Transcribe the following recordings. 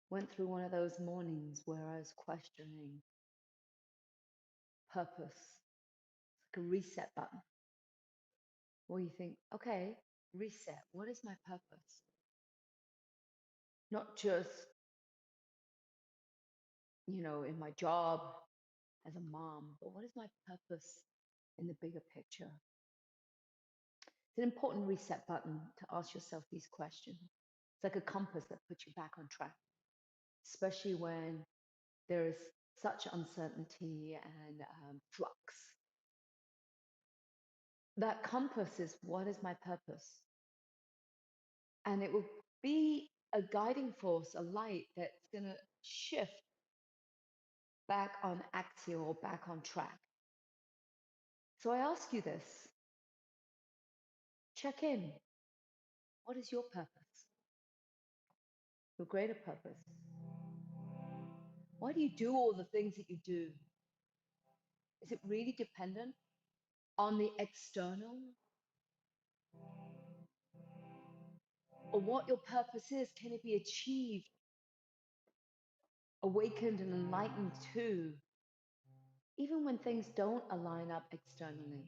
Went through one of those mornings where I was questioning purpose. It's like a reset button where you think, okay, reset. What is my purpose? Not just, in my job as a mom, but what is my purpose in the bigger picture? It's an important reset button to ask yourself these questions. It's like a compass that puts you back on track, especially when there is such uncertainty and flux. That compass is, what is my purpose? And it will be a guiding force, a light that's going to shift back on axial, back on track. So I ask you this, check in. What is your purpose? Your greater purpose? Why do you do all the things that you do? Is it really dependent on the external? Or what your purpose is, can it be achieved, awakened and enlightened too, even when things don't align up externally?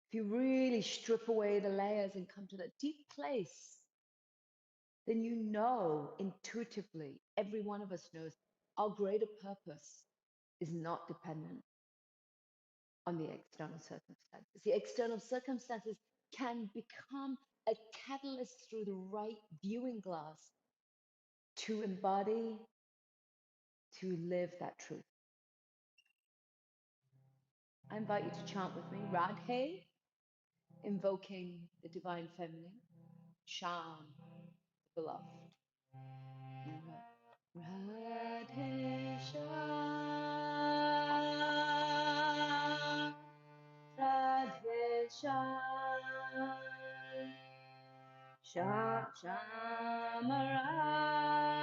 If you really strip away the layers and come to that deep place, then you know intuitively, every one of us knows our greater purpose is not dependent on the external circumstances. The external circumstances can become a catalyst through the right viewing glass to embody, to live that truth. I invite you to chant with me, Radhe, invoking the divine feminine, Sham, the beloved. Radhe Sham, Radhe Sham, Sham Radhe,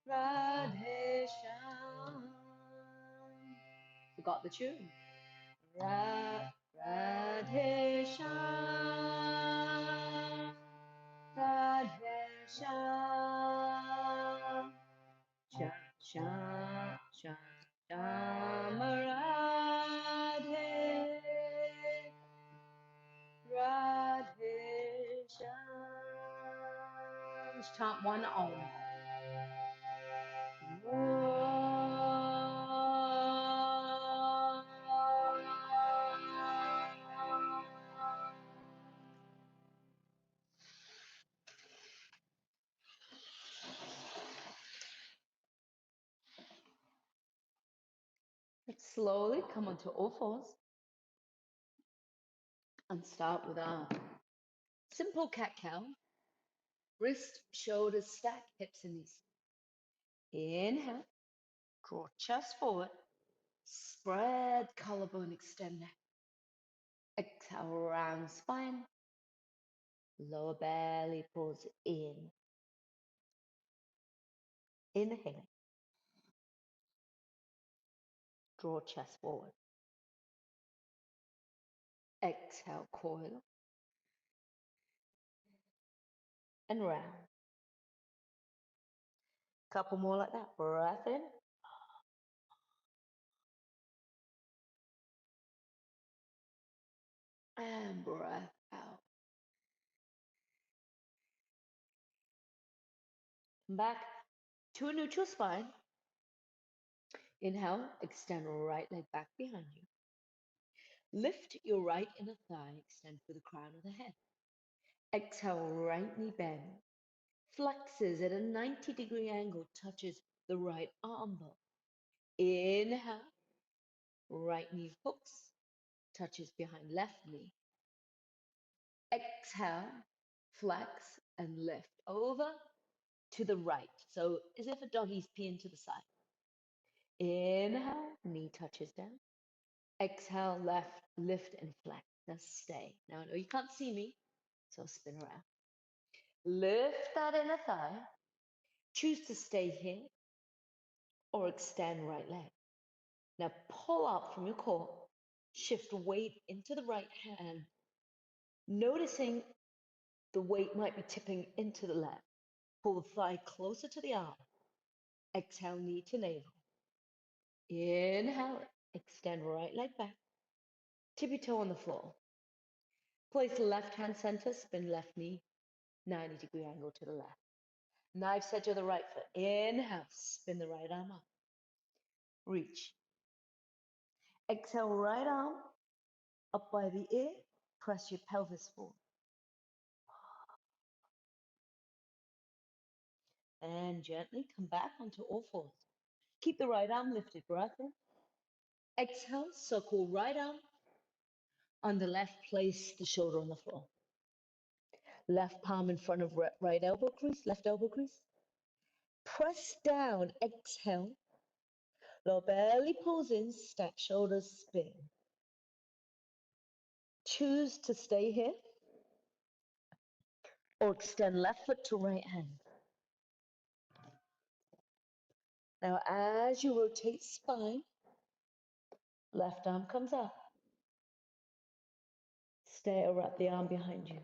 Radhe Sham. Forgot the tune. Radhe Sham, Radhe Sham, Sham Radhe, Radhe Sham. Let's chant one Om. Let's slowly come onto all fours and start with our simple cat cow. Wrist, shoulders stack, hips and knees. Inhale, draw chest forward, spread collarbone, extend neck. Exhale, round spine, lower belly pulls in. Inhaling, draw chest forward. Exhale, coil and round. Couple more like that. Breath in. And breath out. Back to a neutral spine. Inhale, extend right leg back behind you. Lift your right inner thigh, extend through the crown of the head. Exhale, right knee bend. Flexes at a 90-degree angle, touches the right arm bone. Inhale, right knee hooks, touches behind left knee. Exhale, flex and lift over to the right. So as if a doggy's peeing to the side. Inhale, knee touches down. Exhale, left, lift and flex. Just stay. Now I know you can't see me, so I'll spin around. Lift that inner thigh. Choose to stay here or extend right leg. Now pull up from your core. Shift weight into the right hand. Noticing The weight might be tipping into the left. Pull the thigh closer to the arm. Exhale, knee to navel. Inhale, extend right leg back. Tippy toe on the floor. Place left hand center, spin left knee, 90-degree angle to the left. Knife edge of the right foot. Inhale, spin the right arm up. Reach. Exhale, right arm up by the ear. Press your pelvis forward. And gently come back onto all fours. Keep the right arm lifted, breath in. Exhale, circle right arm. On the left, place the shoulder on the floor. Left palm in front of right elbow crease, left elbow crease. Press down, exhale. Lower belly pulls in, stack shoulders, spin. Choose to stay here or extend left foot to right hand. Now, as you rotate spine, left arm comes up. Stay or wrap the arm behind you.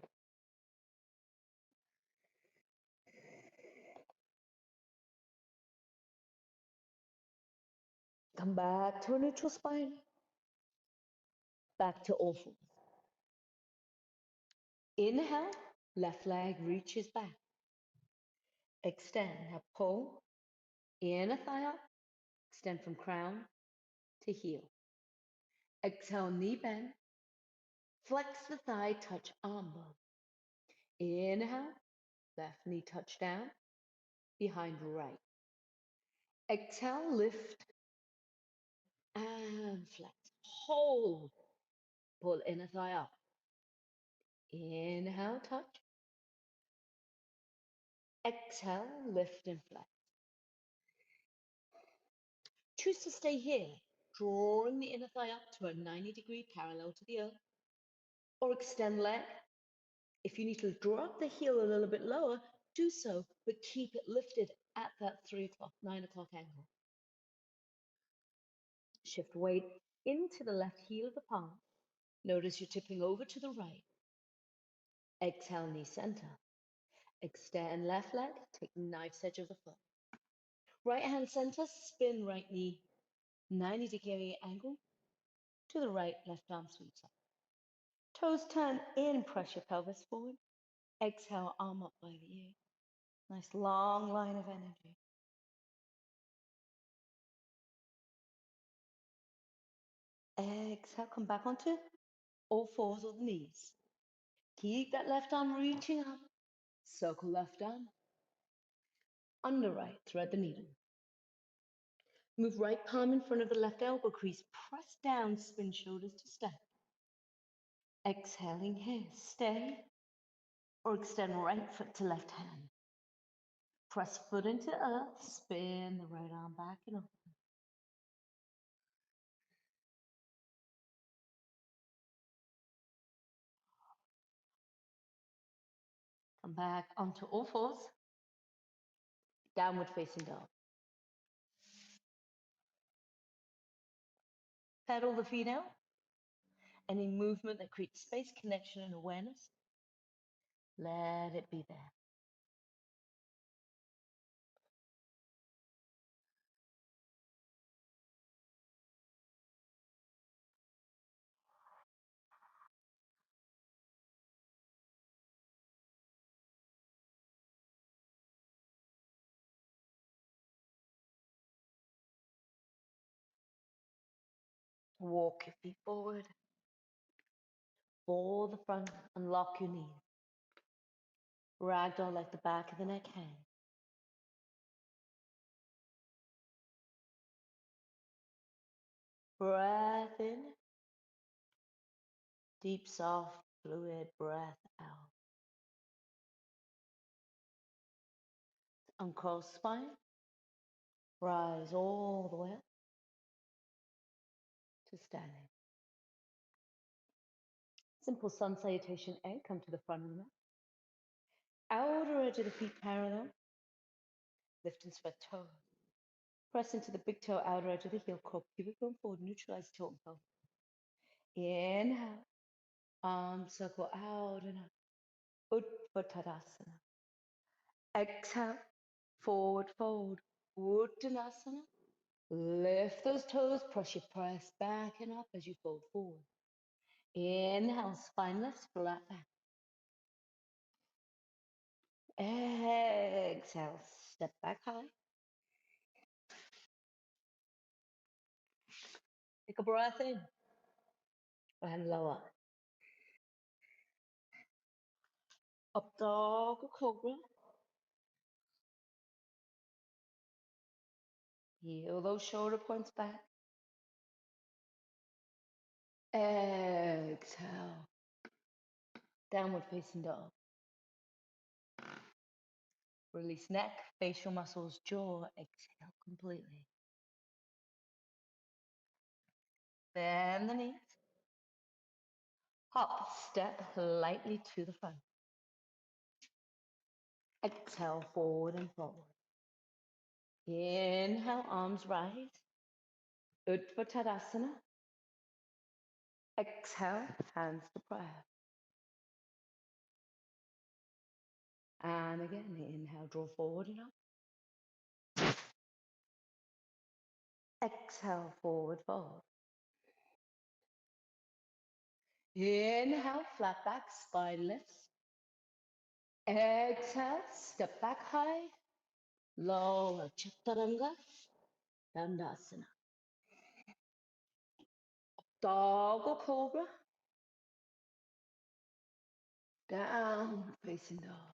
Come back to a neutral spine. Back to all fours. Inhale, left leg reaches back. Extend. Now pull. Inner thigh up. Extend from crown to heel. Exhale, knee bend. Flex the thigh, touch arm bone. Inhale, left knee touch down, behind right. Exhale, lift and flex. Hold. Pull inner thigh up. Inhale, touch. Exhale, lift and flex. Choose to stay here, drawing the inner thigh up to a 90-degree parallel to the earth, or extend leg. If you need to drop the heel a little bit lower, do so, but keep it lifted at that 3 o'clock, 9 o'clock angle. Shift weight into the left heel of the palm. Notice you're tipping over to the right. Exhale, knee center. Extend left leg, take knife's edge of the foot. Right hand center, spin right knee, 90-degree angle to the right, left arm sweeps up. Toes turn in, press your pelvis forward. Exhale, arm up by the ear. Nice long line of energy. Exhale, come back onto all fours or the knees. Keep that left arm reaching up. Circle left arm. Under right, thread the needle. Move right palm in front of the left elbow crease. Press down, spin shoulders to step. Exhaling here, stay or extend right foot to left hand. Press foot into earth, spin the right arm back and up. Come back onto all fours. Downward facing dog. Pedal the feet out. Any movement that creates space, connection, and awareness, let it be there. Walk your feet forward. For the front, unlock your knees. Ragdoll like the back of the neck hang. Breath in. Deep, soft, fluid breath out. Uncurl spine. Rise all the way up to standing. Simple sun salutation egg. Come to the front of the mat. Outer edge of the feet parallel. Lift and spread toes. Press into the big toe, outer edge of the heel, core pubic bone forward, neutralize tilt and pelvis. Inhale. Arms circle out and up. Uttanasana. Exhale, forward fold. Uttanasana. Lift those toes, press your press back and up as you fold forward. Inhale, spineless, flat back. Exhale, step back high. Take a breath in and lower. Up dog or cobra. Heel those shoulder points back. Exhale. Downward facing dog. Release neck, facial muscles, jaw. Exhale completely. Bend the knees. Hop, step lightly to the front. Exhale, forward and forward. Inhale, arms rise. Uttanasana. Exhale, hands to prayer. And again, inhale, draw forward and up. Exhale, forward fold. Inhale, flat back, spine lifts. Exhale, step back high. Lower, chaturanga, dandasana. Dog or cobra. Down, facing dog.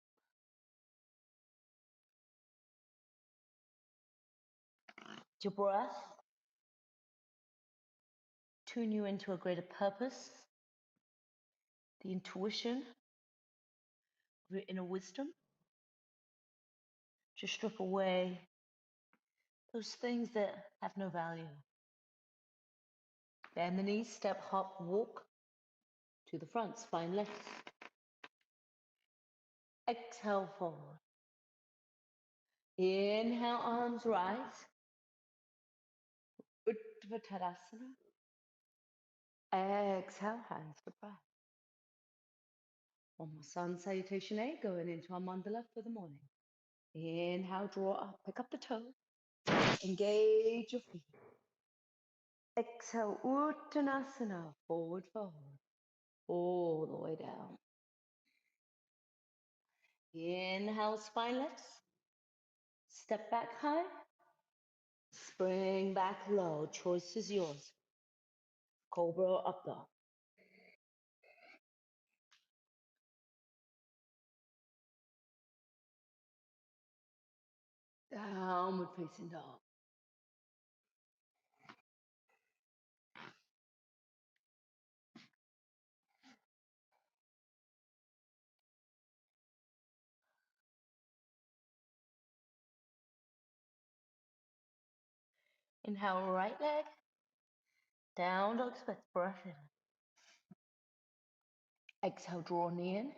Your breath. Tune you into a greater purpose. The intuition of your inner wisdom. To strip away those things that have no value. Bend the knees, step, hop, walk to the front, spine lifts. Exhale, forward. Inhale, arms rise. Uttanasana. Exhale, hands to prayer. One more sun salutation A, going into our mandala for the morning. Inhale, draw up, pick up the toe. Engage your feet. Exhale, Uttanasana, forward fold. All the way down. Inhale, spine lifts. Step back high. Spring back low. Choice is yours. Cobra or up dog. Downward facing dog. Inhale, right leg. Down dog split. Breath in. Exhale, draw knee in.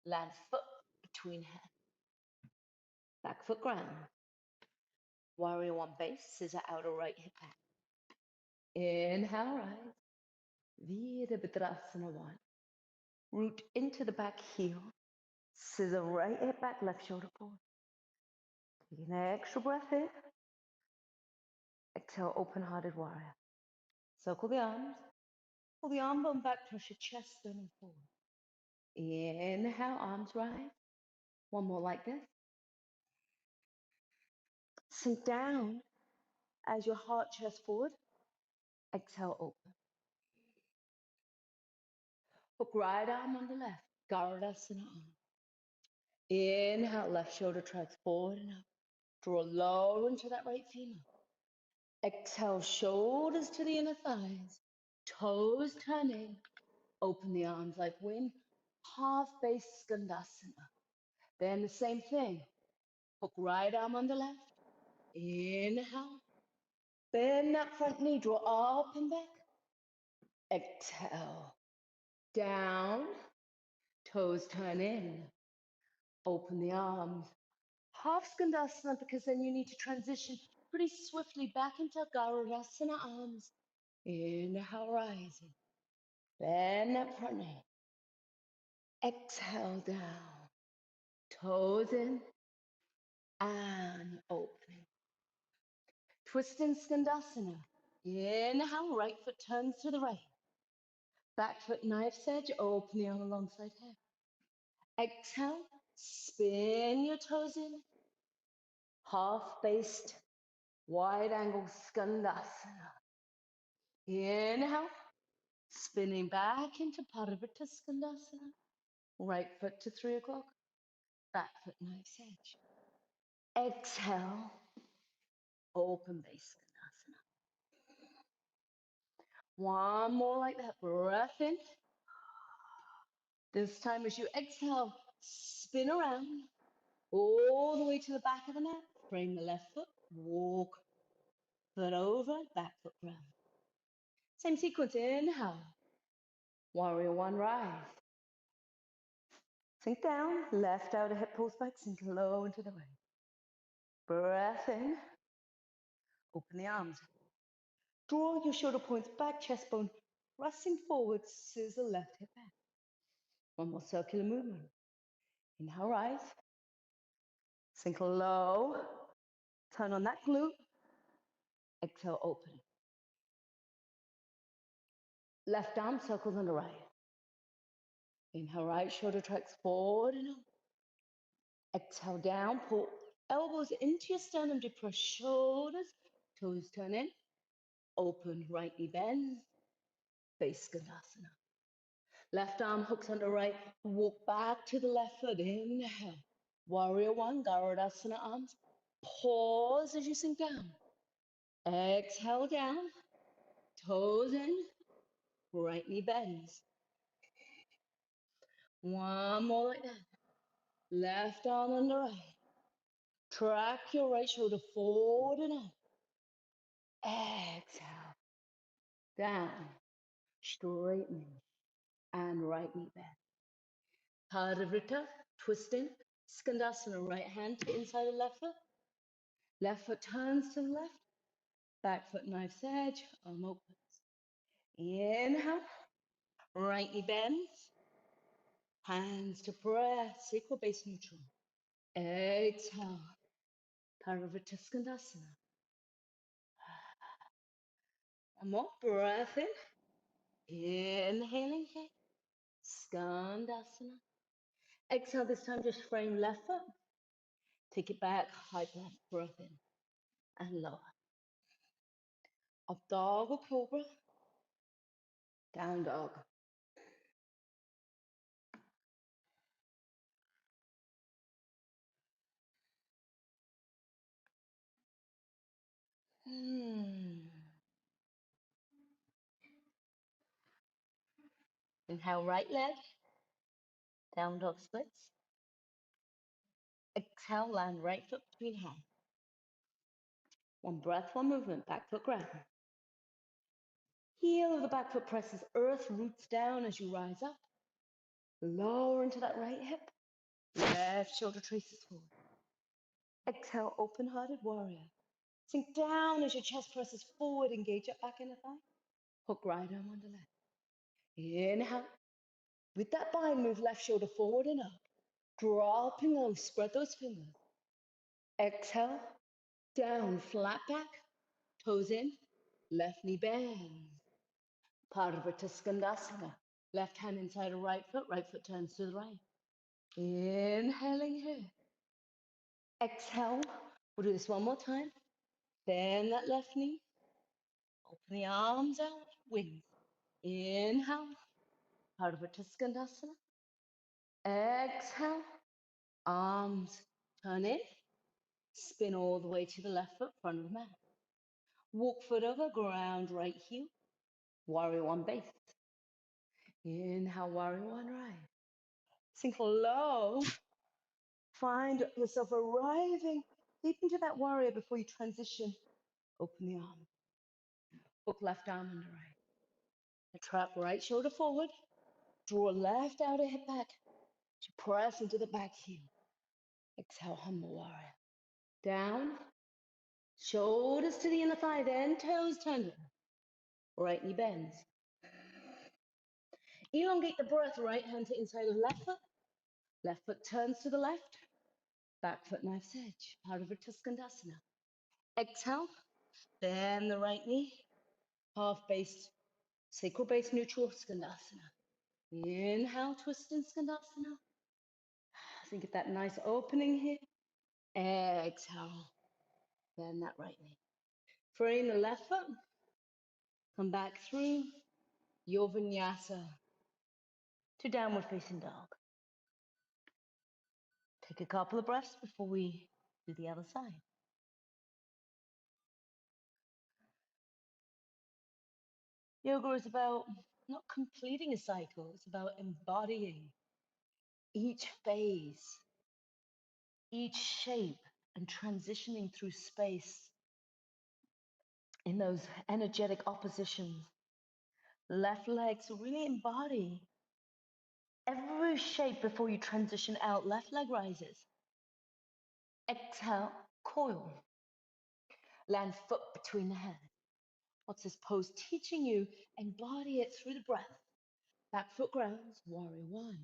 Land foot between hands. Back foot ground. Warrior one base. Scissor outer right hip back. Inhale, rise. Virabhadrasana one. Root into the back heel. Scissor right hip back, left shoulder forward. Take an extra breath in. Exhale, open-hearted warrior. Circle the arms. Pull the arm bone back, push your chest, sternum forward. Inhale, arms rise. One more like this. Sink down as your heart chest forward. Exhale, open. Hook right arm on the left. Garudasana arm. Inhale, left shoulder tracks forward and up. Draw lower into that right femur. Exhale, shoulders to the inner thighs. Toes turning. Open the arms like wind. Half base skandasana. Then the same thing. Hook right arm on the left. Inhale. Bend that front knee. Draw up and back. Exhale. Down. Toes turn in. Open the arms. Half skandasana because then you need to transition pretty swiftly back into garudasana arms. Inhale, rising. Bend that front knee. Exhale down. Toes in and opening. Twisting Skandasana. Inhale, right foot turns to the right. Back foot knife's edge, open the arm alongside hip. Exhale, spin your toes in. Half-based, wide angle Skandasana. Inhale, spinning back into Parvata Skandasana. Right foot to 3 o'clock. Back foot knife's edge. Exhale, open base Skandasana. One more like that. Breath in. This time as you exhale, spin around all the way to the back of the mat. Frame the left foot. Walk foot over, back foot ground. Same sequence. Inhale. Warrior one, rise. Sink down. Left outer hip pulls back. Sink low into the right. Breath in. Open the arms. Draw your shoulder points back, chest bone resting forward, scissor left hip back. One more circular movement. Inhale, rise. Sink low. Turn on that glute. Exhale, open. Left arm circles on the right. Inhale, right shoulder tracks forward and up. Exhale, down. Pull elbows into your sternum, depress shoulders. Toes turn in. Open, right knee bends. Base Skandasana. Left arm hooks on the right. Walk back to the left foot. Inhale. Warrior one, Garudasana arms. Pause as you sink down. Exhale down. Toes in. Right knee bends. One more like that. Left arm on the right. Track your right shoulder forward and up. Exhale. Down. Straightening. And right knee bend. Parivrtta, twisting. Skandasana, right hand to inside the left foot. Left foot turns to the left. Back foot knife's edge. Arm opens. Inhale. Right knee bends. Hands to press. Equal base neutral. Exhale. Parivrtta Skandasana. One more. Breath in. Inhaling here. Skandasana. Exhale, this time just frame left foot. Take it back, high plank, breath in and lower. Up dog or cobra. Down dog. Inhale, right leg. Down dog splits. Exhale, land right foot between hands. One breath, one movement, back foot grab. Heel of the back foot presses earth, roots down as you rise up. Lower into that right hip. Left shoulder traces forward. Exhale, open-hearted warrior. Sink down as your chest presses forward, engage up back in the thigh. Hook right arm on the left. Inhale. With that bind, move left shoulder forward and up. Dropping low, spread those fingers. Exhale, down, flat back, toes in, left knee bends. Parvata Skandasana. Left hand inside the right foot turns to the right. Inhaling here. Exhale. We'll do this one more time. Bend that left knee. Open the arms out. Wings. Inhale. Parvata Skandasana. Exhale. Arms turn in. Spin all the way to the left foot, front of the mat. Walk foot over, ground right heel. Warrior one base. Inhale, warrior one right. Sink low. Find yourself arriving deep into that warrior before you transition. Open the arm. Hook left arm on the right. Trap right shoulder forward. Draw left outer hip back. Press into the back heel. Exhale, humble warrior. Down. Shoulders to the inner thigh, then toes turn. Right knee bends. Elongate the breath, right hand to inside of left foot. Left foot turns to the left. Back foot knife's edge. Ardha Skandasana. Exhale. Bend the right knee. Half base, sacral base neutral Skandasana. Inhale, twist in Skandasana. So you get that nice opening here. Exhale. Bend that right knee. Frame the left foot. Come back through your vinyasa to downward facing dog. Take a couple of breaths before we do the other side. Yoga is about not completing a cycle, it's about embodying each phase, each shape, and transitioning through space in those energetic oppositions. Left leg, so really embody every shape before you transition out. Left leg rises. Exhale, coil. Land foot between the hands. What's this pose teaching you? Embody it through the breath. Back foot grounds, warrior one.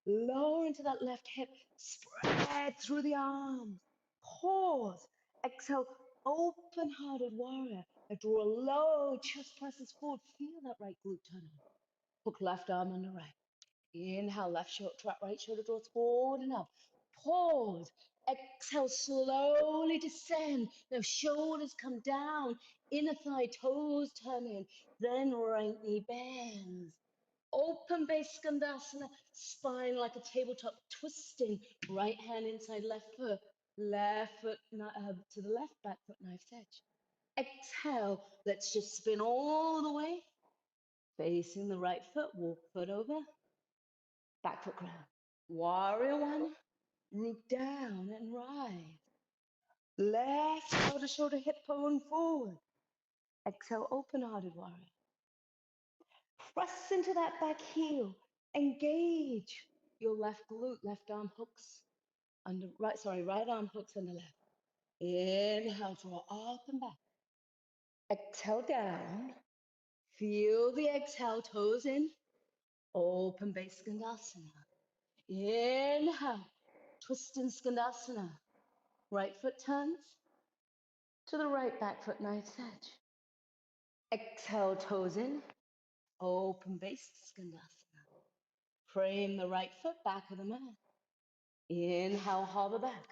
Lower into that left hip, spread through the arms. Pause. Exhale, open-hearted warrior. Draw low, chest presses forward. Feel that right glute turn on. Hook left arm on the right. Inhale, left shoulder, right shoulder draws forward and up. Pause. Exhale, slowly descend. Now shoulders come down. Inner thigh, toes turn in. Then right knee bends. Open base skandasana. Spine like a tabletop, twisting. Right hand inside left foot. Left foot to the left, back foot knife's edge. Exhale. Let's just spin all the way. Facing the right foot, walk foot over. Back foot ground. Warrior one, root down and rise. Left shoulder, shoulder, hip bone forward. Exhale, open-hearted warrior. Press into that back heel. Engage your left glute, left arm hooks under right arm hooks under left. Inhale, draw up and back. Exhale down. Feel the exhale, toes in. Open base skandasana. Inhale, twist in skandasana. Right foot turns to the right, back foot knife's edge. Exhale, toes in. Open base skandasana. Frame the right foot, back of the mat. Inhale, hover back.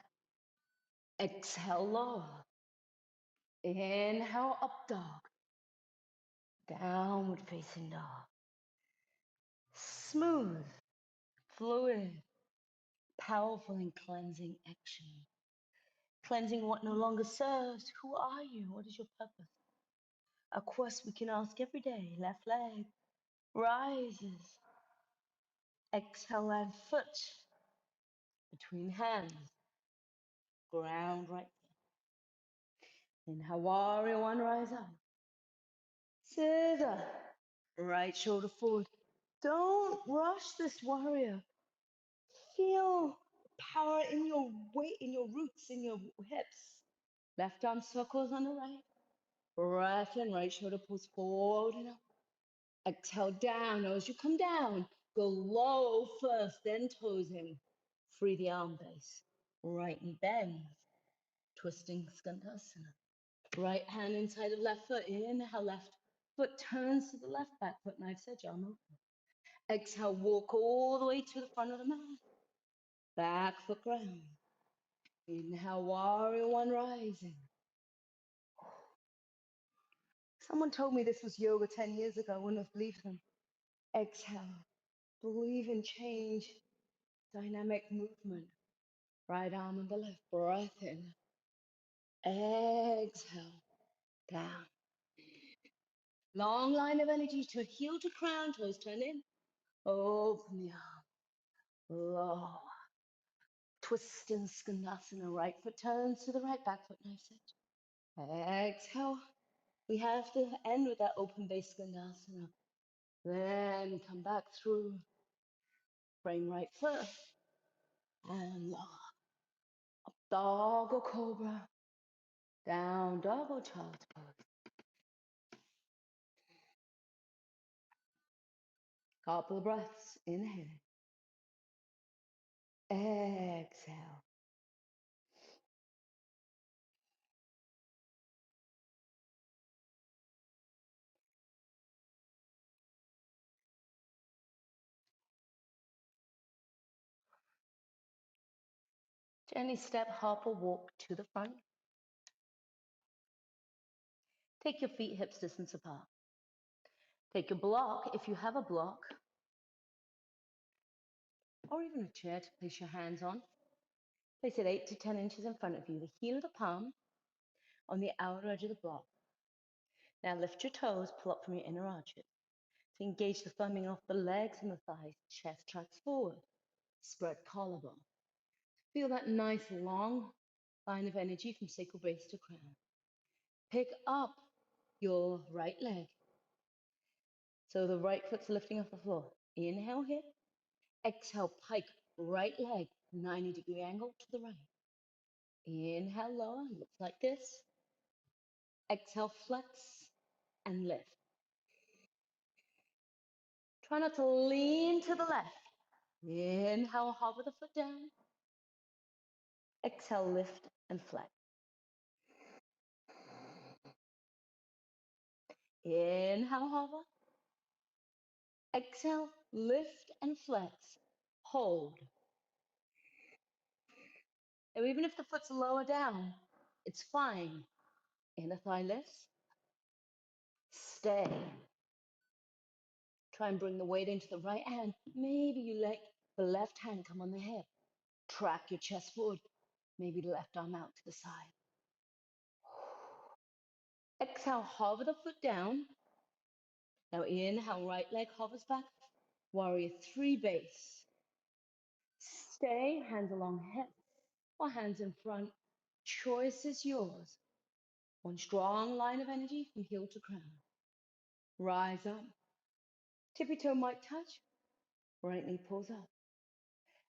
Exhale, lower. Inhale, up dog. Downward facing dog. Smooth, fluid, powerful and cleansing action. Cleansing what no longer serves. Who are you? What is your purpose? A quest we can ask every day. Left leg rises. Exhale, and foot between hands. Ground right there. Inhale, warrior one, rise up. Scissor. Right shoulder forward. Don't rush this warrior. Feel power in your weight, in your roots, in your hips. Left arm circles on the right. Breath in, right shoulder pulls forward and up. Exhale down. Now as you come down, go low first, then toes in. Free the arm base. Right knee bends. Twisting skandasana. Right hand inside of left foot. Inhale, left foot turns to the left, back foot knife's edge, arm open. Exhale, walk all the way to the front of the mat. Back foot ground. Inhale, warrior one rising. Someone told me this was yoga 10 years ago. I wouldn't have believed them. Exhale. Believe in change. Dynamic movement. Right arm on the left. Breath in. Exhale. Down. Long line of energy to heel to crown. Toes turn in. Open the arm. Lower. Twist in skandasana. Right foot turns to the right. Back foot knife's edge. Exhale. We have to end with that open base skandasana. Then come back through. Frame right foot. And lower. Up dog or cobra. Down dog or child's pose. Couple of breaths. Inhale. Exhale. Gently step, hop, or walk to the front. Take your feet hips distance apart. Take your block, if you have a block, or even a chair to place your hands on. Place it 8 to 10 inches in front of you, the heel of the palm on the outer edge of the block. Now lift your toes, pull up from your inner arches. To engage the firming off the legs and the thighs, chest tracks forward, spread collarbone. Feel that nice long line of energy from sacral base to crown. Pick up your right leg. So the right foot's lifting off the floor. Inhale here. Exhale, pike right leg, 90-degree angle to the right. Inhale, lower, looks like this. Exhale, flex and lift. Try not to lean to the left. Inhale, hover the foot down. Exhale, lift and flex. Inhale, hover. Exhale, lift and flex. Hold. Now, even if the foot's lower down, it's fine. Inner thigh lifts. Stay. Try and bring the weight into the right hand. Maybe you let the left hand come on the hip. Track your chest forward. Maybe the left arm out to the side. Exhale, hover the foot down. Now inhale, right leg hovers back. Warrior 3 base. Stay, hands along hips or hands in front. Choice is yours. One strong line of energy from heel to crown. Rise up. Tippy toe might touch. Right knee pulls up.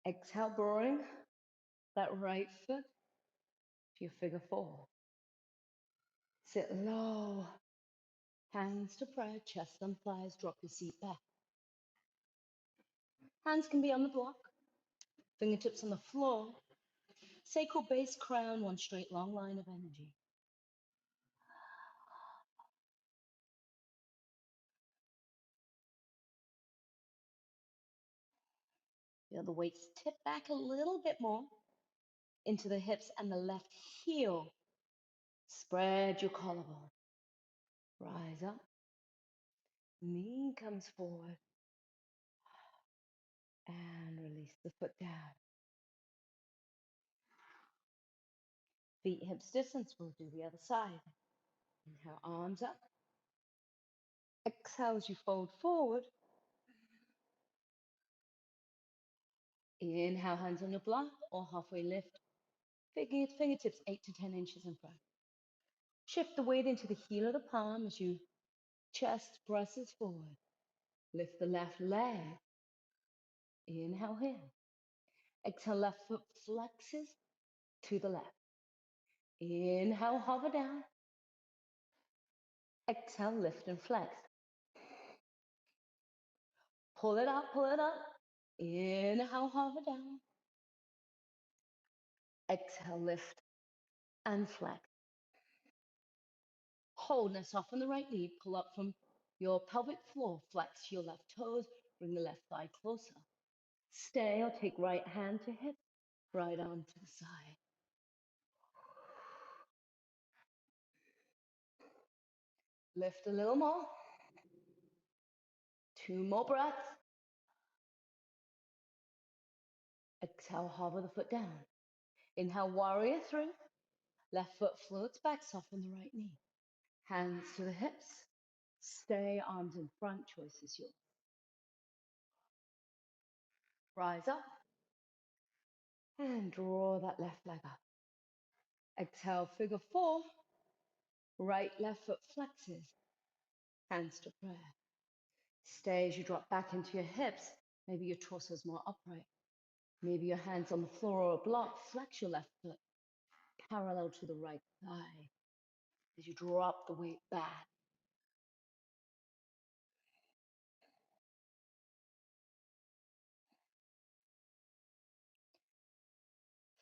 Exhale, bring that right foot to your figure 4. Sit low. Hands to prayer, chest and thighs. Drop your seat back. Hands can be on the block. Fingertips on the floor. Sacral base, crown, one straight long line of energy. Feel the weights tip back a little bit more into the hips and the left heel. Spread your collarbone. Rise up. Knee comes forward. And release the foot down. Feet hips distance. We'll do the other side. Inhale, arms up. Exhale as you fold forward. Inhale, hands on your block or halfway lift. Fingertips 8 to 10 inches in front. Shift the weight into the heel of the palm as you chest presses forward. Lift the left leg. Inhale here. Exhale, left foot flexes to the left. Inhale, hover down. Exhale, lift and flex. Pull it up, pull it up. Inhale, hover down. Exhale, lift and flex. Hold. Now soften the right knee. Pull up from your pelvic floor. Flex your left toes. Bring the left thigh closer. Stay or take right hand to hip. Right arm to the side. Lift a little more. 2 more breaths. Exhale, hover the foot down. Inhale, warrior 3. Left foot floats back, soften the right knee. Hands to the hips. Stay, arms in front, choice is yours. Rise up and draw that left leg up. Exhale, figure 4. Right, left foot flexes. Hands to prayer. Stay as you drop back into your hips. Maybe your torso is more upright. Maybe your hands on the floor or a block. Flex your left foot parallel to the right thigh as you drop the weight back.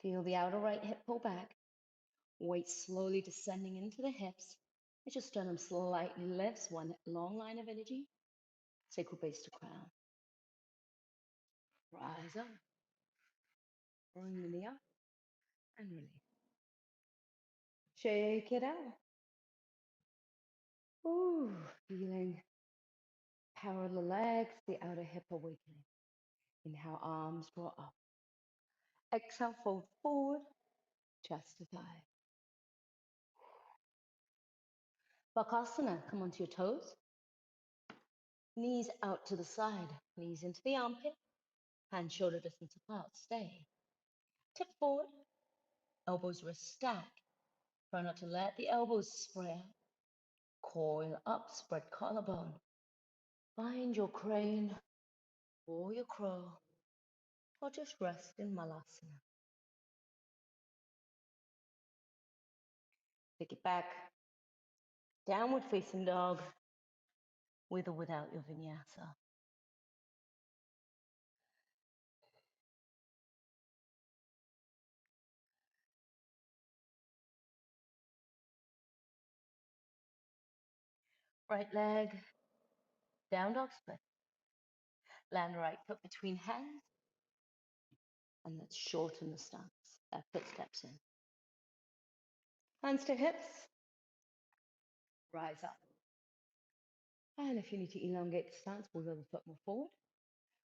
Feel the outer right hip pull back. Weight slowly descending into the hips as your sternum slightly lifts, one long line of energy, sacral base to crown. Rise up, bring the knee up, and release. Shake it out. Ooh, feeling power of the legs, the outer hip awakening. Inhale, arms draw up. Exhale, fold forward, chest to thigh. Bakasana, come onto your toes. Knees out to the side, knees into the armpit, hands shoulder distance apart, stay. Tip forward, elbows wrist stack. Try not to let the elbows spray out. Coil up, spread collarbone. Find your crane or your crow, or just rest in Malasana. Take it back. Downward facing dog, with or without your vinyasa. Right leg, down dog split. Land right foot between hands, and let's shorten the stance. Left foot steps in. Hands to hips, rise up. And if you need to elongate the stance, wiggle the foot more forward.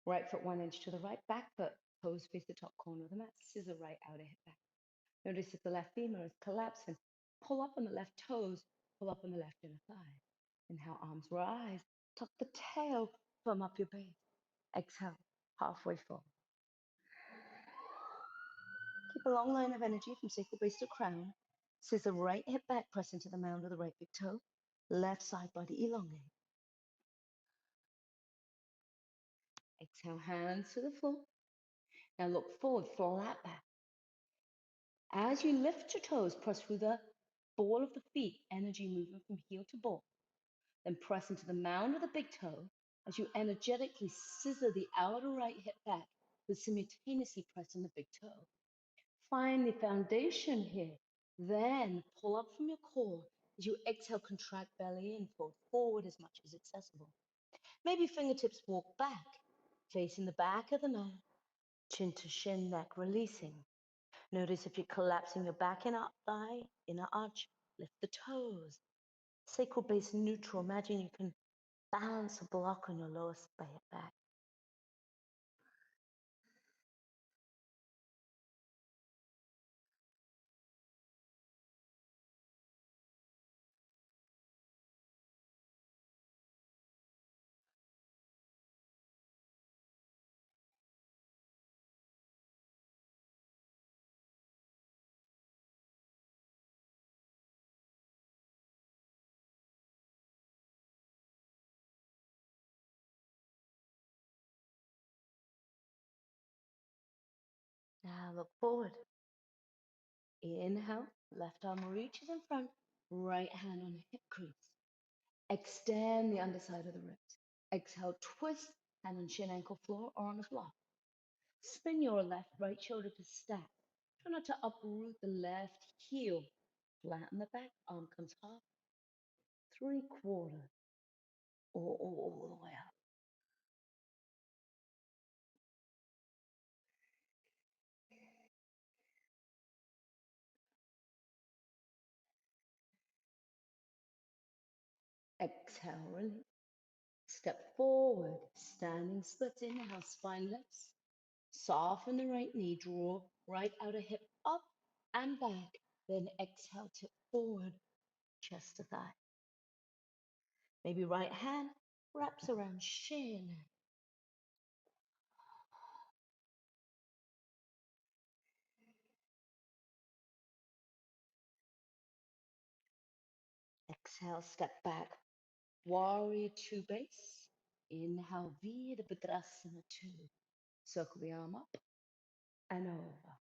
Right foot 1 inch to the right, back foot, toes face the top corner of the mat, scissor right outer hip back. Notice if the left femur is collapsing, pull up on the left toes, pull up on the left inner thigh. Inhale, arms rise, tuck the tail, firm up your base. Exhale, halfway fold. Keep a long line of energy from sacral base to crown. Scissor right hip back, press into the mound of the right big toe. Left side body elongate. Exhale, hands to the floor. Now look forward, flat back. As you lift your toes, press through the ball of the feet, energy moving from heel to ball. Then press into the mound of the big toe as you energetically scissor the outer right hip back with simultaneously pressing the big toe. Find the foundation here. Then pull up from your core. As you exhale, contract belly and fold forward as much as accessible. Maybe fingertips walk back, facing the back of the mat, chin to shin, neck releasing. Notice if you're collapsing your back and up thigh, inner arch, lift the toes. Sacral base neutral. Imagine you can balance a block on your lower back. Now look forward. Inhale, left arm reaches in front, right hand on hip crease. Extend the underside of the ribs. Exhale, twist, hand on shin, ankle, floor, or on a block. Spin your left, right shoulder to stack. Try not to uproot the left heel. Flatten the back, arm comes half, 3/4, or all the way up. Exhale, release. Step forward, standing splits. Inhale, spine lifts. Soften the right knee, draw right outer hip up and back. Then exhale, tip forward, chest to thigh. Maybe right hand wraps around shin. Exhale, step back. Warrior 2 base. Inhale, Virabhadrasana 2. Circle the arm up and over.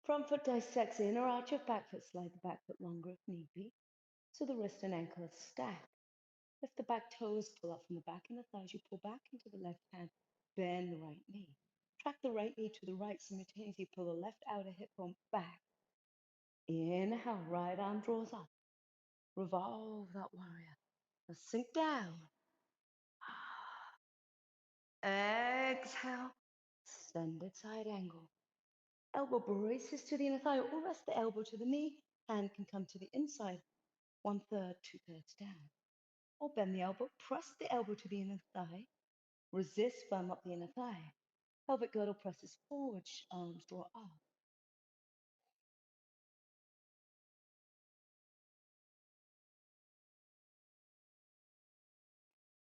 Front foot dissects the inner arch of back foot. Slide the back foot longer if need be, so the wrist and ankle are stacked. Lift the back toes, pull up from the back and the thighs. You pull back into the left hand, bend the right knee. Track the right knee to the right, simultaneously pull the left outer hip bone back. Inhale, right arm draws up. Revolve that warrior. Now sink down. Exhale, extended side angle. Elbow braces to the inner thigh, or rest the elbow to the knee. Hand can come to the inside, 1/3, 2/3 down. Or bend the elbow, press the elbow to the inner thigh. Resist, firm up the inner thigh. Pelvic girdle presses forward, arms draw up.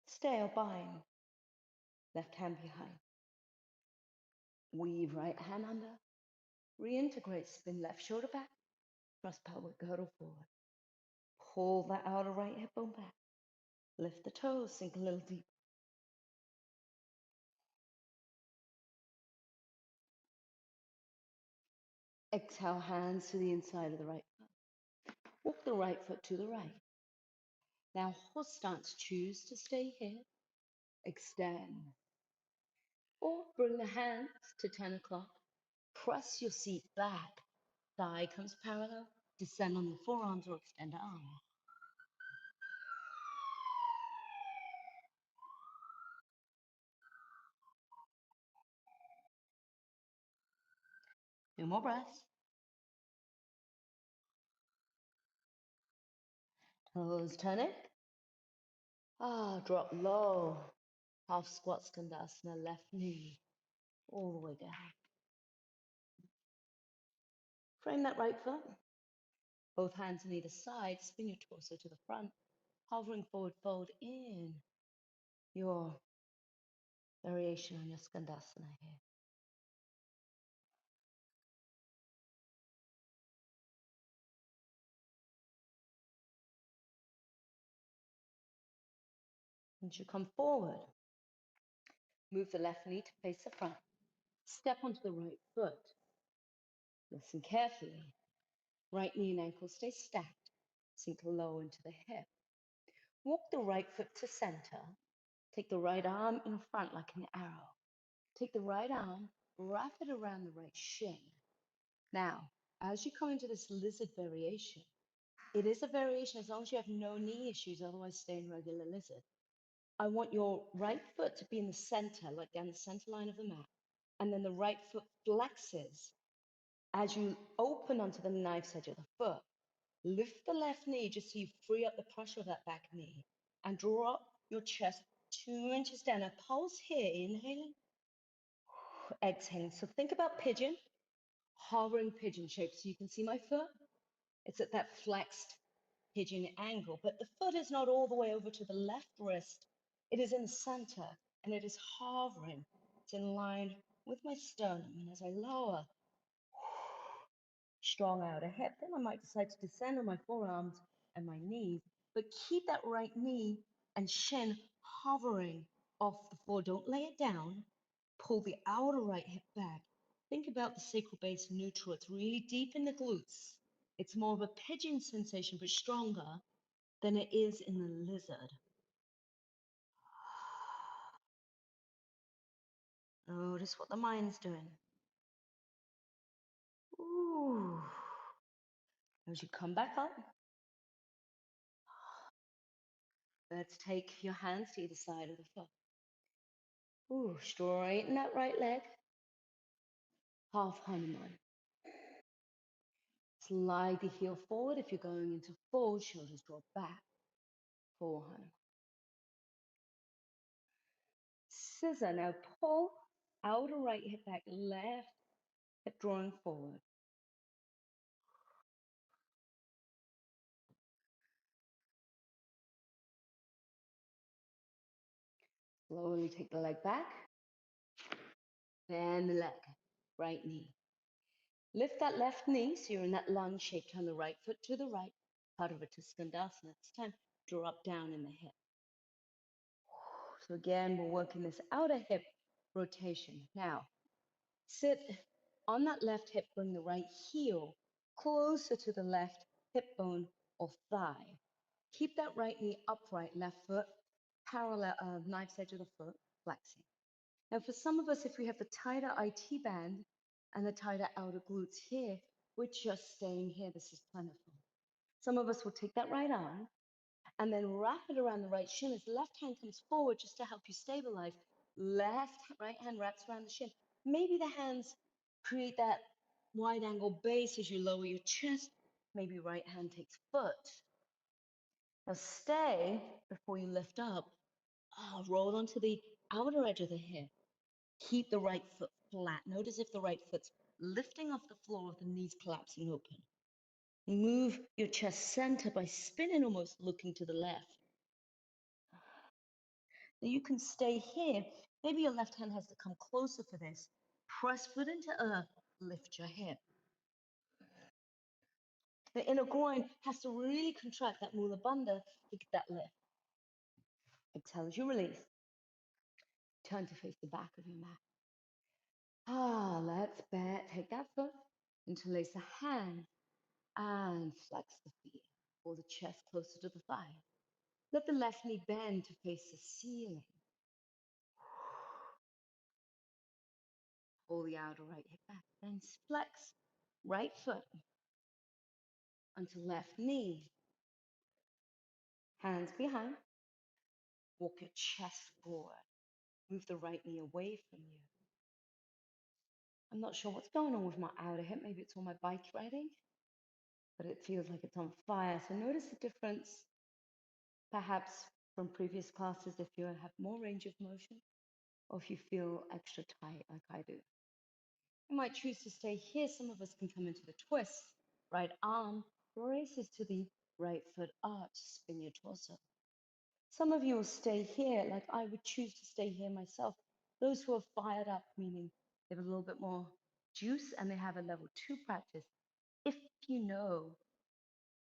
Stay or bind. Left hand behind. Weave right hand under. Reintegrate, spin left shoulder back. Thrust pelvic girdle forward. Pull that outer right hip bone back. Lift the toes, sink a little deeper. Exhale, hands to the inside of the right foot. Walk the right foot to the right. Now, horse stance. Choose to stay here. Extend. Or bring the hands to 10 o'clock. Press your seat back. Thigh comes parallel. Descend on the forearms or extend arm. Two more breaths. Toes turning. Drop low. Half squat skandasana, left knee all the way down. Frame that right foot. Both hands on either side. Spin your torso to the front. Hovering forward, fold in your variation on your skandasana here. Once you come forward, move the left knee to face the front. Step onto the right foot. Listen carefully. Right knee and ankle stay stacked. Sink low into the hip. Walk the right foot to center. Take the right arm in front like an arrow. Take the right arm, wrap it around the right shin. Now, as you come into this lizard variation, it is a variation as long as you have no knee issues, otherwise stay in regular lizard. I want your right foot to be in the center, like down the center line of the mat. And then the right foot flexes. As you open onto the knife's edge of the foot, lift the left knee just so you free up the pressure of that back knee. And draw up your chest 2 inches down. Now pulse here, inhaling, exhaling. So think about pigeon, hovering pigeon shape. So you can see my foot. It's at that flexed pigeon angle, but the foot is not all the way over to the left wrist. It is in the center and it is hovering. It's in line with my sternum. And as I lower, strong outer hip, then I might decide to descend on my forearms and my knees, but keep that right knee and shin hovering off the floor. Don't lay it down. Pull the outer right hip back. Think about the sacral base neutral. It's really deep in the glutes. It's more of a pigeon sensation, but stronger than it is in the lizard. Notice what the mind's doing. Ooh. As you come back up, let's take your hands to either side of the foot. Ooh, straighten that right leg. Half Hanuman. Slide the heel forward. If you're going into fold, shoulders drop back. Full Hanuman. Scissor. Now pull outer right hip back, left hip drawing forward. Slowly take the leg back. Bend the leg. Right knee. Lift that left knee so you're in that lunge shape. Turn the right foot to the right. Part to Skandasana. This time, draw up down in the hip. So again, we're working this outer hip rotation. Now, sit on that left hip, bring the right heel closer to the left hip bone or thigh. Keep that right knee upright, left foot parallel, knife's edge of the foot, flexing. Now, for some of us, if we have the tighter IT band and the tighter outer glutes here, we're just staying here. This is plentiful. Some of us will take that right arm and then wrap it around the right shin as the left hand comes forward just to help you stabilize. Right hand wraps around the shin. Maybe the hands create that wide angle base as you lower your chest. Maybe right hand takes foot. Now stay before you lift up. Roll onto the outer edge of the hip. Keep the right foot flat. Notice if the right foot's lifting off the floor with the knees collapsing open. Move your chest center by spinning, almost looking to the left. Now you can stay here. Maybe your left hand has to come closer for this. Press foot into earth, lift your hip. The inner groin has to really contract that mula bandha to get that lift. Exhale as you release. Turn to face the back of your mat. Let's take that foot, interlace the hand, and flex the feet. Pull the chest closer to the thigh. Let the left knee bend to face the ceiling. Pull the outer right hip back. Then flex right foot onto left knee. Hands behind. Walk your chest forward. Move the right knee away from you. I'm not sure what's going on with my outer hip. Maybe it's all my bike riding, but it feels like it's on fire. So notice the difference, perhaps from previous classes, if you have more range of motion or if you feel extra tight like I do. You might choose to stay here. Some of us can come into the twist. Right arm braces to the right foot arch, spin your torso. Some of you will stay here, like I would choose to stay here myself. Those who are fired up, meaning they have a little bit more juice and they have a level 2 practice. If you know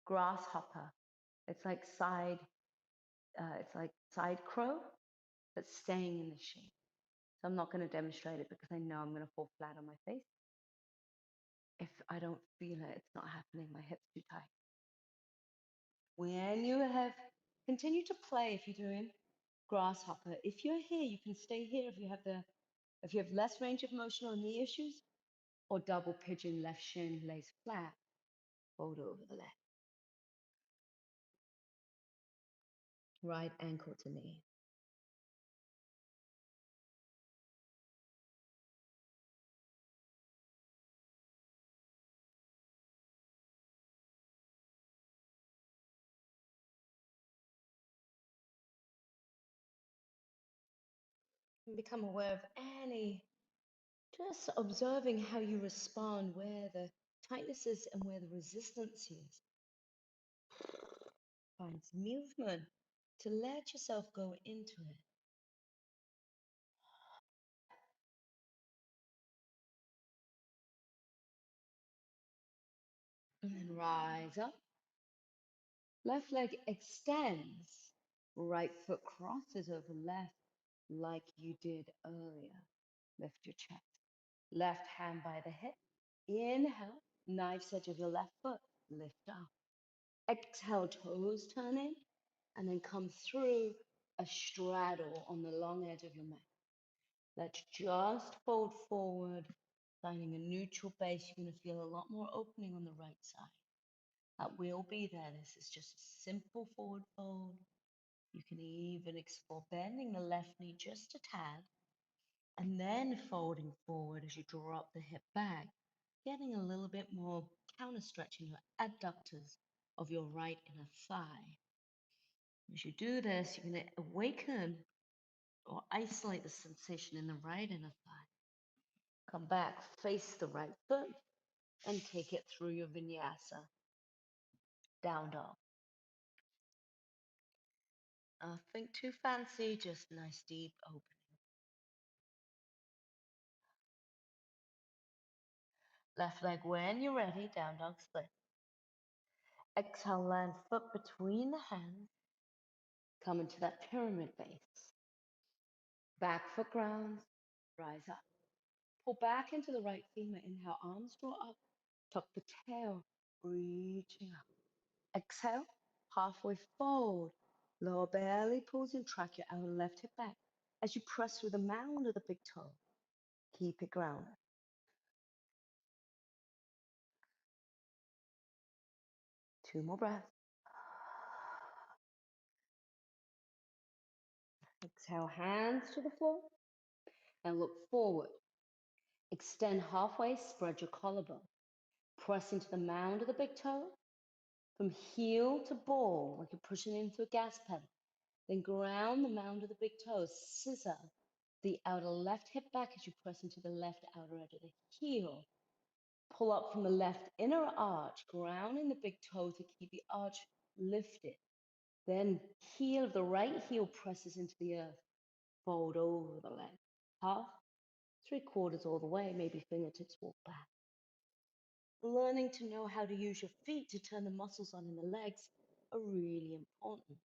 grasshopper, it's like side crow, but staying in the shape. So I'm not going to demonstrate it because I know I'm going to fall flat on my face. If I don't feel it, it's not happening. My hip's too tight. When you have continue to play, if you're doing grasshopper, if you're here, you can stay here if you have less range of motion or knee issues, or double pigeon, left shin lays flat, fold over the left. Right ankle to knee. And become aware of just observing how you respond, where the tightness is and where the resistance is. Find some movement to let yourself go into it. And then rise up. Left leg extends. Right foot crosses over left like you did earlier. Lift your chest. Left hand by the hip. Inhale. Knife's edge of your left foot. Lift up. Exhale, toes turn in. And then come through a straddle on the long edge of your mat. Let's just fold forward, finding a neutral base. You're going to feel a lot more opening on the right side. That will be there. This is just a simple forward fold. You can even explore bending the left knee just a tad and then folding forward as you drop the hip back, getting a little bit more counter stretching your adductors of your right inner thigh. As you do this, you're going to awaken or isolate the sensation in the right inner thigh. Come back, face the right foot, and take it through your vinyasa. Down dog. Nothing too fancy, just nice deep opening. Left leg when you're ready, down dog split. Exhale, land foot between the hands. Come into that pyramid base. Back foot grounds, rise up. Pull back into the right femur. Inhale, arms draw up. Tuck the tail, reaching up. Exhale, halfway fold. Lower belly pulls in, track your outer left hip back. as you press through the mound of the big toe. Keep it grounded. Two more breaths. Exhale, hands to the floor and look forward. Extend halfway, spread your collarbone. Press into the mound of the big toe. From heel to ball, like you're pushing into a gas pedal. Then ground the mound of the big toe. Scissor the outer left hip back as you press into the left outer edge of the heel. Pull up from the left inner arch, grounding the big toe to keep the arch lifted. Then heel of the right heel presses into the earth. Fold over the leg. Half, 3/4 all the way, maybe fingertips walk back. Learning to know how to use your feet to turn the muscles on in the legs are really important.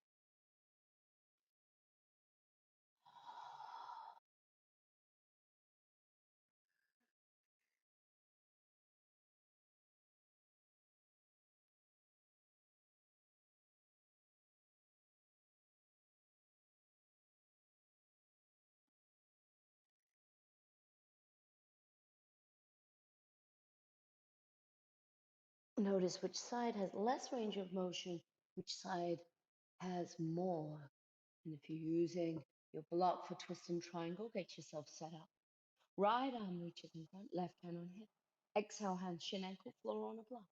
Notice which side has less range of motion, which side has more. And if you're using your block for twist and triangle, get yourself set up. Right arm reaches in front, left hand on hip. Exhale, hand, shin, ankle, floor on a block.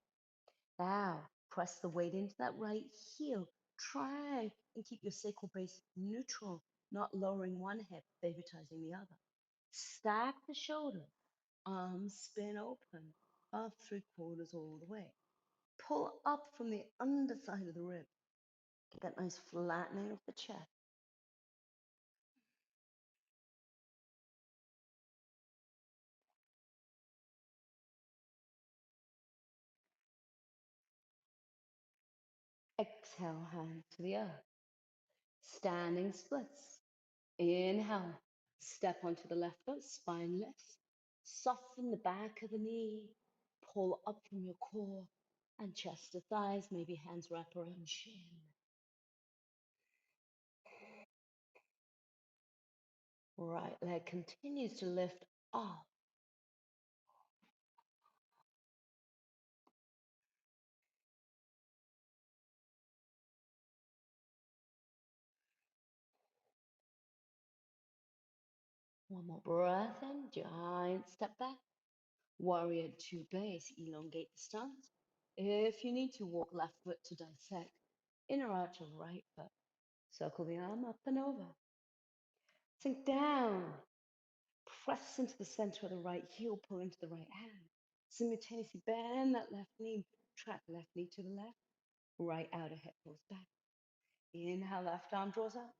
Now, press the weight into that right heel. Try and keep your sacral base neutral, not lowering one hip, favoritizing the other. Stack the shoulders, arms spin open, up 3/4 all the way. Pull up from the underside of the rib. Get that nice flattening of the chest. Exhale, hands to the earth. Standing splits. Inhale, step onto the left foot, spine lifts. Soften the back of the knee. Pull up from your core and chest to thighs. Maybe hands wrap around shin. Right leg continues to lift up. One more breath in, giant step back. Warrior two base, elongate the stance. If you need to, walk left foot to dissect. Inner arch of right foot. Circle the arm up and over. Sink down. Press into the center of the right heel, pull into the right hand. Simultaneously bend that left knee, track left knee to the left. Right outer hip pulls back. Inhale, left arm draws up.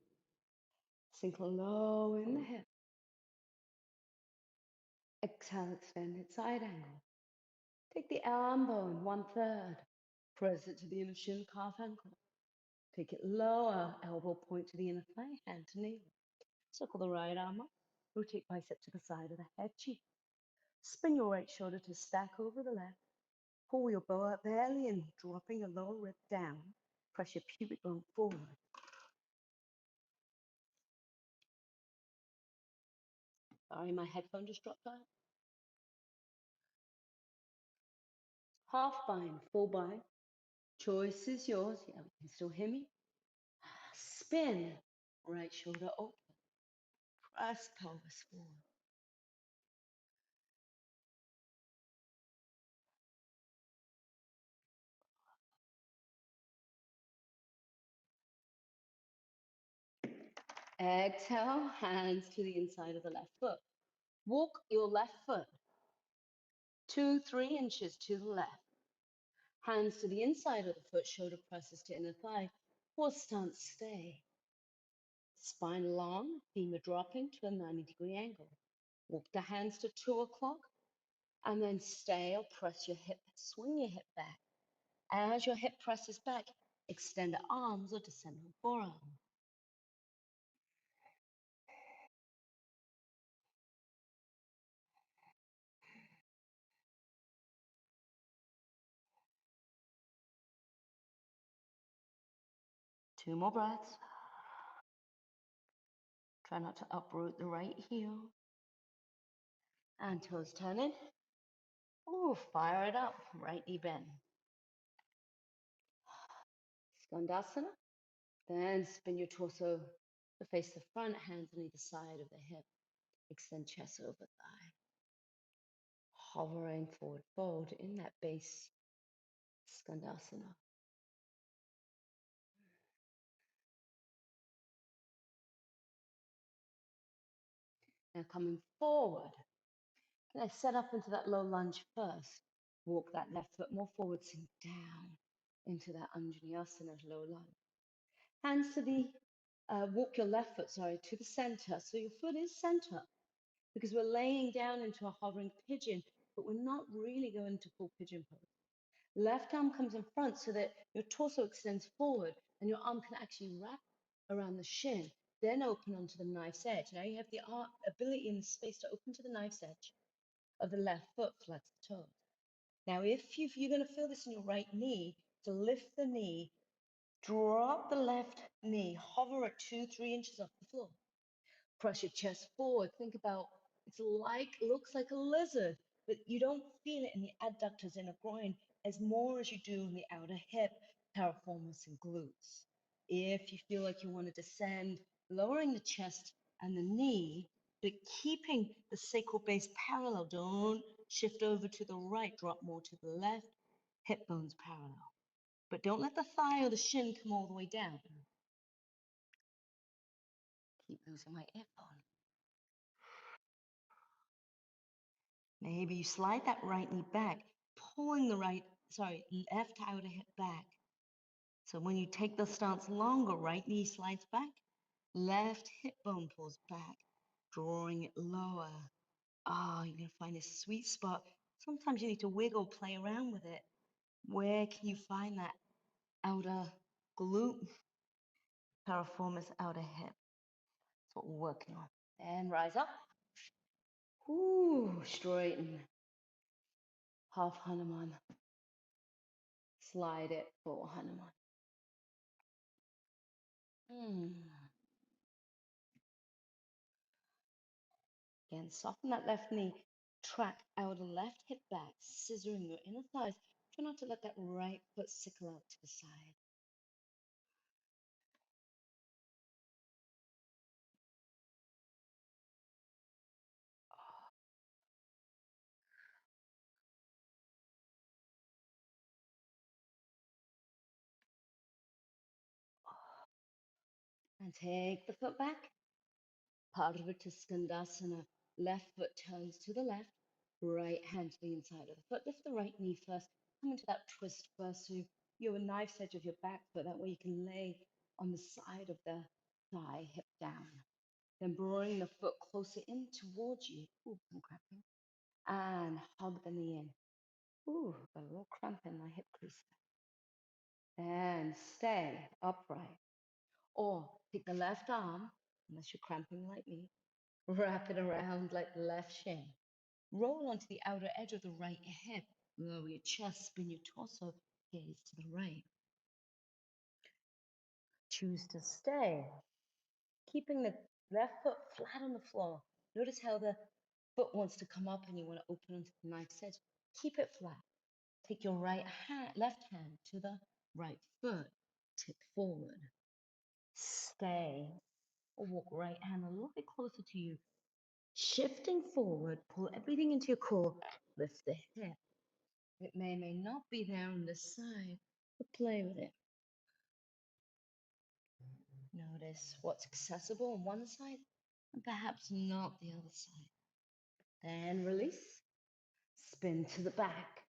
Sink low in the hip. Exhale, extended side angle. Take the arm bone, 1/3. Press it to the inner shin, calf ankle. Take it lower, elbow point to the inner thigh, hand to knee. Circle the right arm up. Rotate bicep to the side of the head, cheek. Spin your right shoulder to stack over the left. Pull your bow up belly and dropping your lower rib down. Press your pubic bone forward. Sorry, my headphone just dropped out. Half bind, full bind. Choice is yours. Yeah, you can still hear me. Spin. Right shoulder open. Press pelvis forward. Exhale, hands to the inside of the left foot. Walk your left foot 2-3 inches to the left. Hands to the inside of the foot, shoulder presses to inner thigh. Horse stance, stay. Spine long, femur dropping to a 90-degree angle. Walk the hands to 2 o'clock and then stay or press your hip, swing your hip back. As your hip presses back, extend the arms or descend on forearm. Two more breaths. Try not to uproot the right heel. And toes turning. Ooh, fire it up. Right knee bend. Skandasana. Then spin your torso to face the front, hands on either side of the hip. Extend chest over thigh. Hovering forward fold in that base Skandasana. Now coming forward. Now set up into that low lunge first. Walk that left foot more forward, sink down into that Anjaneyasana low lunge. Hands to the, walk your left foot, sorry, to the center. So your foot is center because we're laying down into a hovering pigeon, but we're not really going to full pigeon pose. Left arm comes in front so that your torso extends forward and your arm can actually wrap around the shin, then open onto the knife's edge. Now you have the ability in the space to open to the knife's edge of the left foot, flex the toes. Now, if you're going to feel this in your right knee, to lift the knee, drop the left knee, hover at 2-3 inches off the floor. Press your chest forward. Think about looks like a lizard, but you don't feel it in the adductors in the groin as more as you do in the outer hip, piriformis, and glutes. If you feel like you want to descend, lowering the chest and the knee, but keeping the sacral base parallel. Don't shift over to the right, drop more to the left, hip bones parallel. But don't let the thigh or the shin come all the way down. Keep losing my earphone. Maybe you slide that right knee back, pulling the left outer hip back. So when you take the stance longer, right knee slides back, left hip bone pulls back, drawing it lower. You're going to find a sweet spot. Sometimes you need to wiggle, play around with it. Where can you find that outer glute, piriformis, outer hip? That's what we're working on. And rise up. Ooh, straighten. Half Hanuman. Slide it, full Hanuman. Again, soften that left knee. Track outer left hip back, scissoring your inner thighs. Try not to let that right foot sickle out to the side. And take the foot back. Parvata Skandasana. Left foot turns to the left. Right hand to the inside of the foot. Lift the right knee first. Come into that twist first. So you're a knife's edge of your back foot. That way you can lay on the side of the thigh, hip down. Then bring the foot closer in towards you. Ooh, I'm cramping. And hug the knee in. Ooh, got a little cramp in my hip crease. And stay upright. Or take the left arm, unless you're cramping like me, wrap it around like the left shin. Roll onto the outer edge of the right hip. Lower your chest, spin your torso, gaze to the right. Choose to stay. Keeping the left foot flat on the floor. Notice how the foot wants to come up and you want to open onto the knife's edge. Keep it flat. Take your left hand to the right foot. Tip forward. Stay. Or walk right hand a little bit closer to you. Shifting forward, pull everything into your core. Lift the hip. It may not be there on this side, but play with it. Notice what's accessible on one side and perhaps not the other side. Then release. Spin to the back.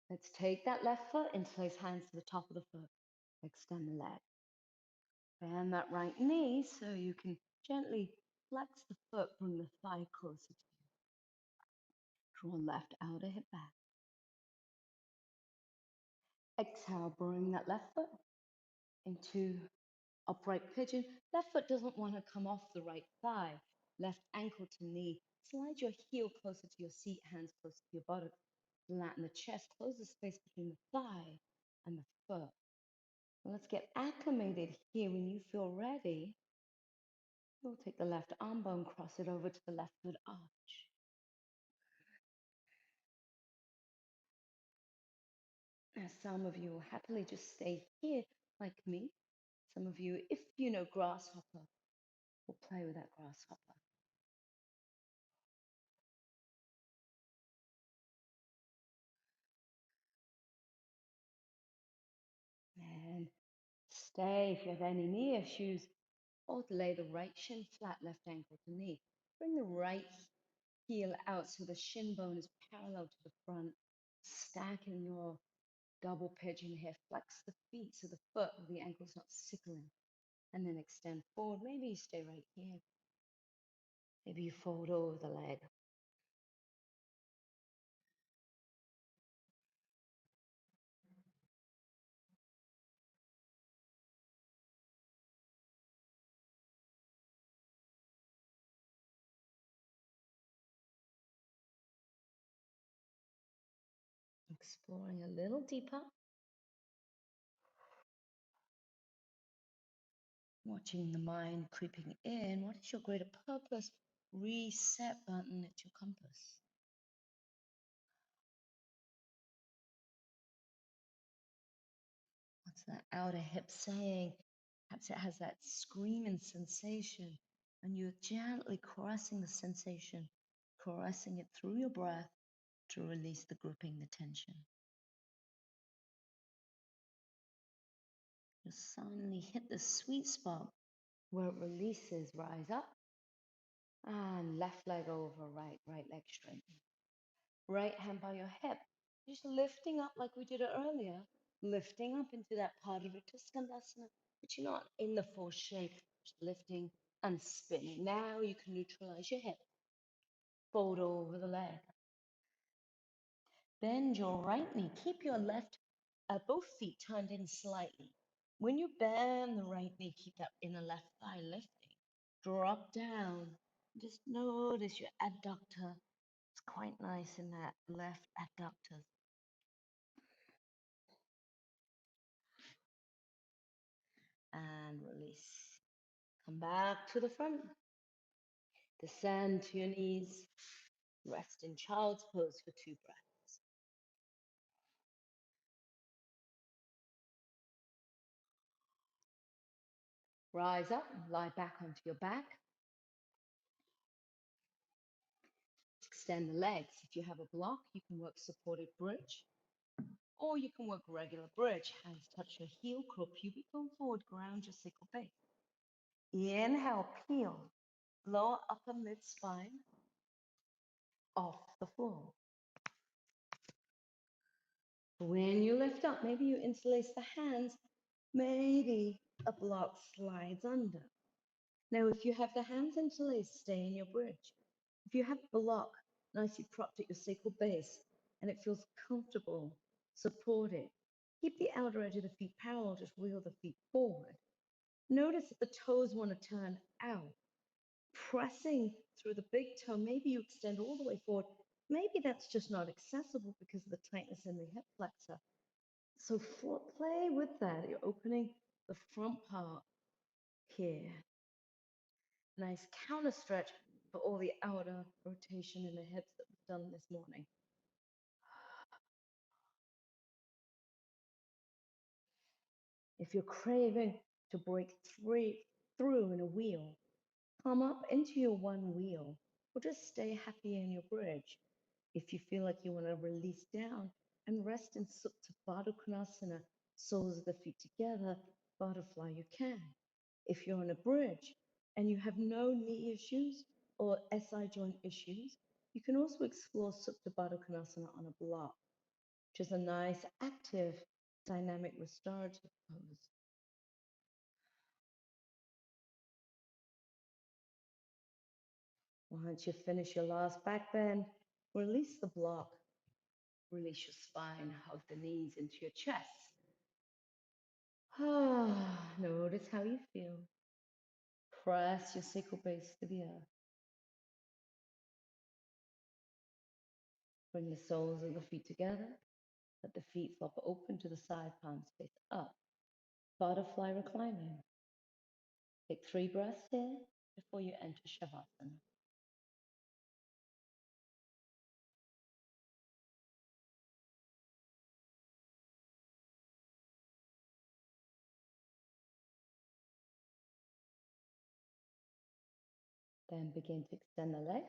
Let's take that left foot and place hands to the top of the foot. Extend the leg. Bend that right knee so you can gently flex the foot, bring the thigh closer to you. Draw left outer hip back. Exhale, bring that left foot into upright pigeon. Left foot doesn't want to come off the right thigh. Left ankle to knee. Slide your heel closer to your seat, hands closer to your buttock. Flatten the chest, close the space between the thigh and the foot. Let's get acclimated here. When you feel ready, You'll take the left arm bone, cross it over to the left foot arch. Now, some of you will happily just stay here like me. Some of you, if you know grasshopper, will play with that grasshopper. And stay if you have any knee issues, or lay the right shin flat, left ankle to knee. Bring the right heel out so the shin bone is parallel to the front. Stack in your double pigeon here. Flex the feet so the foot or the ankle's not sickling. And then extend forward. Maybe you stay right here. Maybe you fold over the leg. Exploring a little deeper. Watching the mind creeping in. What is your greater purpose? Reset button at your compass. What's that outer hip saying? Perhaps it has that screaming sensation, and you're gently caressing the sensation, caressing it through your breath to release the gripping, the tension. You suddenly hit the sweet spot where it releases. Rise up and left leg over right leg straight. Right hand by your hip, just lifting up like we did it earlier, lifting up into that part of it to Skandasana, but you're not in the full shape, just lifting and spinning. Now you can neutralize your hip, fold over the leg. Bend your right knee, keep your left, both feet turned in slightly. When you bend the right knee, keep that inner left thigh lifting. Drop down, just notice your adductor. It's quite nice in that left adductor. And release. Come back to the front. Descend to your knees. Rest in child's pose for 2 breaths. Rise up, lie back onto your back. Extend the legs. If you have a block, you can work supported bridge, or you can work regular bridge. Hands touch your heel, curl pubic bone forward, ground your sacral base. Inhale, peel, lower upper mid spine off the floor. When you lift up, maybe you interlace the hands, maybe a block slides under. Now, if you have the hands interlaced, stay in your bridge. If you have block nicely propped at your sacral base and it feels comfortable, support it. Keep the outer edge of the feet parallel, just wheel the feet forward. Notice that the toes want to turn out, pressing through the big toe. Maybe you extend all the way forward. Maybe that's just not accessible because of the tightness in the hip flexor. So play with that. You're opening the front part here. Nice counter stretch for all the outer rotation in the hips that we've done this morning. If you're craving to break through in a wheel, come up into your one wheel or just stay happy in your bridge. If you feel like you want to release down and rest in Supta Baddha Konasana, soles of the feet together, butterfly, you can. If you're on a bridge and you have no knee issues or SI joint issues, you can also explore Supta Baddha Konasana on a block, which is a nice, active, dynamic, restorative pose. Once you finish your last back bend, release the block. Release your spine, hug the knees into your chest. Notice how you feel. Press your sacral base to the earth. Bring the soles of the feet together. Let the feet flop open to the side, palms face up. Butterfly reclining. Take 3 breaths here. before you enter Shavasana. Then begin to extend the legs.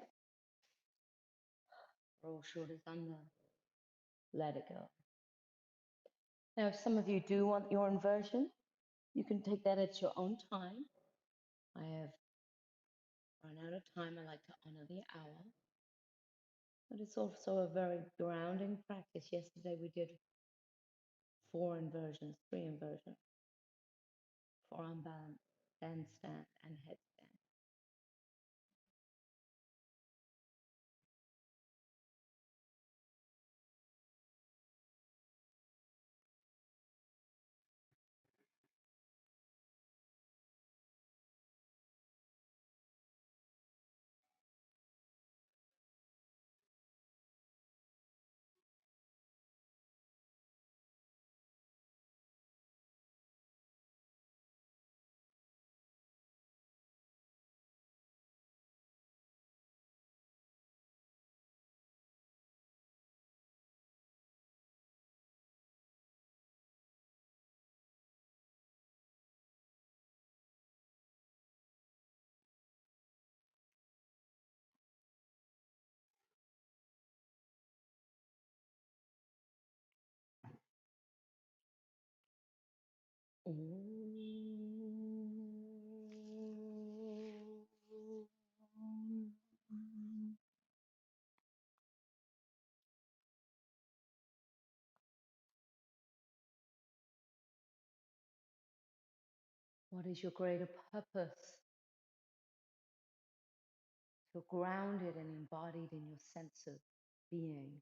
Roll shoulders under. Let it go. Now, if some of you do want your inversion, you can take that at your own time. I have run out of time. I like to honor the hour. But it's also a very grounding practice. Yesterday we did 4 inversions, 3 inversions. Forearm balance, handstand, and headstand. What is your greater purpose? Feel grounded and embodied in your sense of being,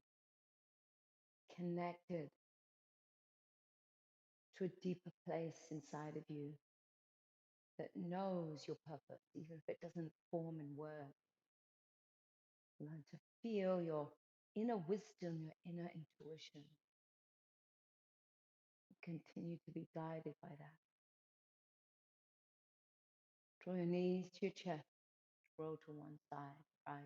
connected to a deeper place inside of you that knows your purpose, even if it doesn't form in words. Learn to feel your inner wisdom, your inner intuition. Continue to be guided by that. Draw your knees to your chest, roll to one side, rise